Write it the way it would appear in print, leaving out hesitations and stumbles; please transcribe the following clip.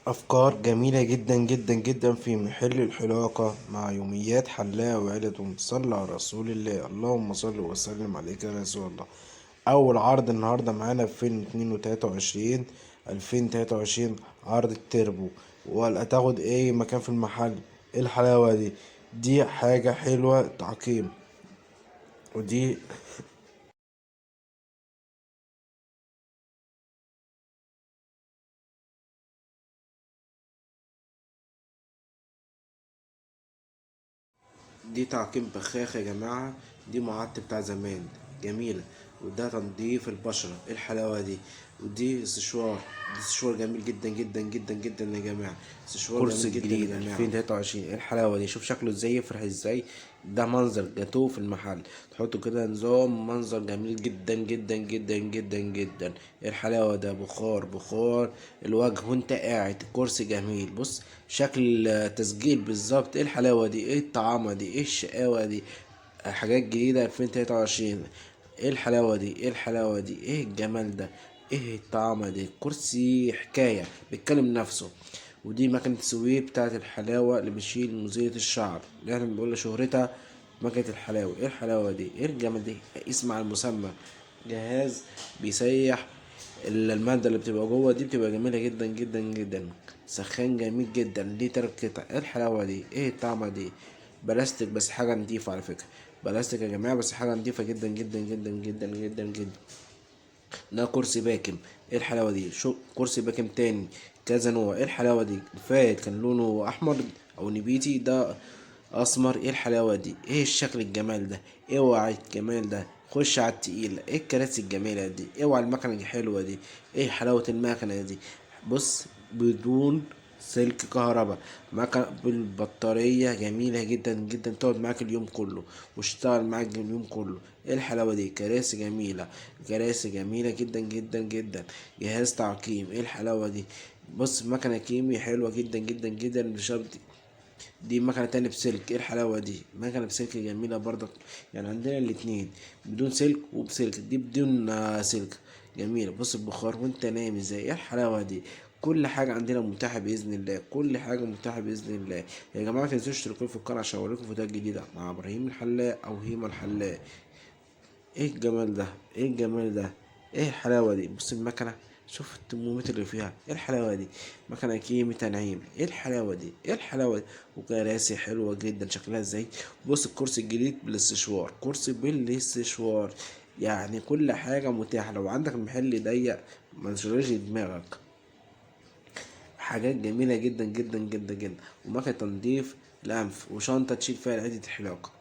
أفكار جميلة جدا جدا جدا في محل الحلاقة مع يوميات حلاقة وعيلة. صلى على رسول الله، اللهم صل وسلم عليك يا رسول الله. أول عرض النهاردة معانا في فيلم 2023. 2023 عرض التربو. ولا تاخد أي مكان في المحل؟ إيه الحلاوة دي؟ دي حاجة حلوة تعقيم. ودي دي تعقيم بخاخ يا جماعة. دي معط بتاع زمان، جميلة. وده تنظيف البشرة. ايه الحلاوة دي؟ ودي استشوار. دي استشوار جميل جدا جدا جدا جدا يا جماعة. استشوار كورس جميل جدا يا جديد جماعة. 2023. ايه الحلاوة دي؟ شوف شكله ازاي، يفرح ازاي. ده منظر جاتوه في المحل. تحطه كده نظام، منظر جميل جدا جدا جدا جدا جدا. ايه الحلاوة ده؟ بخار بخار الوجه وانت قاعد. كرسي جميل. بص شكل تسجيل بالظبط. ايه الحلاوة دي؟ ايه الطعامة دي؟ ايه الشقاوة دي؟ حاجات جديدة 2023. ايه الحلاوة دي؟ ايه الحلاوة دي؟ ايه الجمال ده؟ ايه الطعامة دي؟ كرسي حكاية بيتكلم نفسه. ودي مكنة سويف بتاعت الحلاوة اللي بتشيل مزيلة الشعر، اللي احنا بنقول شهرتها مكنة الحلاوة. ايه الحلاوة دي؟ ايه الجمال دي؟ اسمع المسمى. جهاز بيسيح المادة اللي بتبقى جوه دي، بتبقى جميلة جدا جدا جدا. سخان جميل جدا، ليه تلات قطع. ايه الحلاوة دي؟ ايه الطعمة دي؟ بلاستيك بس حاجة نضيفة على فكرة. بلاستيك يا جماعة بس حاجة نضيفة جدا جدا جدا جدا جدا جدا. ده كرسي باكم. ايه الحلاوة دي؟ شو كرسي باكم تاني، كذا نوع. ايه الحلاوة دي؟ الفات كان لونه احمر او نبيتي، ده اسمر. ايه الحلاوة دي؟ ايه الشكل الجمال ده؟ اوعى الجمال ده. خش على التقيل. ايه الكراسي الجميلة دي؟ اوعى المكنة الحلوة دي. ايه حلاوة المكنة دي؟ بص، بدون سلك كهرباء، مكنة بالبطارية جميلة جدا جدا، تقعد معاك اليوم كله واشتغل معاك اليوم كله. ايه الحلاوة دي؟ كراسي جميلة. كراسي جميلة جدا جدا جدا. جهاز تعقيم. ايه الحلاوة دي؟ بص مكنة كيمي حلوة جدا جدا جدا بشرط. دي مكنة تانية بسلك. ايه الحلاوة دي؟ مكنة بسلك جميلة برضك. يعني عندنا الاتنين، بدون سلك وبسلك. دي بدون سلك. جميلة. بص البخار وانت نايم ازاي. ايه الحلاوة دي؟ كل حاجة عندنا متاحة بإذن الله. كل حاجة متاحة بإذن الله. يا جماعة متنسوش تشتركوا في القناة عشان أوريكم فيديوهات جديدة مع إبراهيم الحلاق أو هيما الحلاق. ايه الجمال ده؟ ايه الجمال ده؟ ايه الحلاوة دي؟ بص المكنة، شوف الترمومتر اللي فيها. ايه الحلاوة دي؟ مكنة كيمي تنعيم. ايه الحلاوة دي؟ ايه الحلاوة دي؟ وكراسي حلوة جدا شكلها ازاي. بص الكرسي الجديد بالاستشوار. كرسي بالاستشوار. يعني كل حاجة متاحة. لو عندك المحل ضيق ما تشغلش دماغك. حاجات جميلة جدا جدا جدا جدا. ومكنة تنظيف الأنف، وشنطة تشيل فيها عدة حلاقة.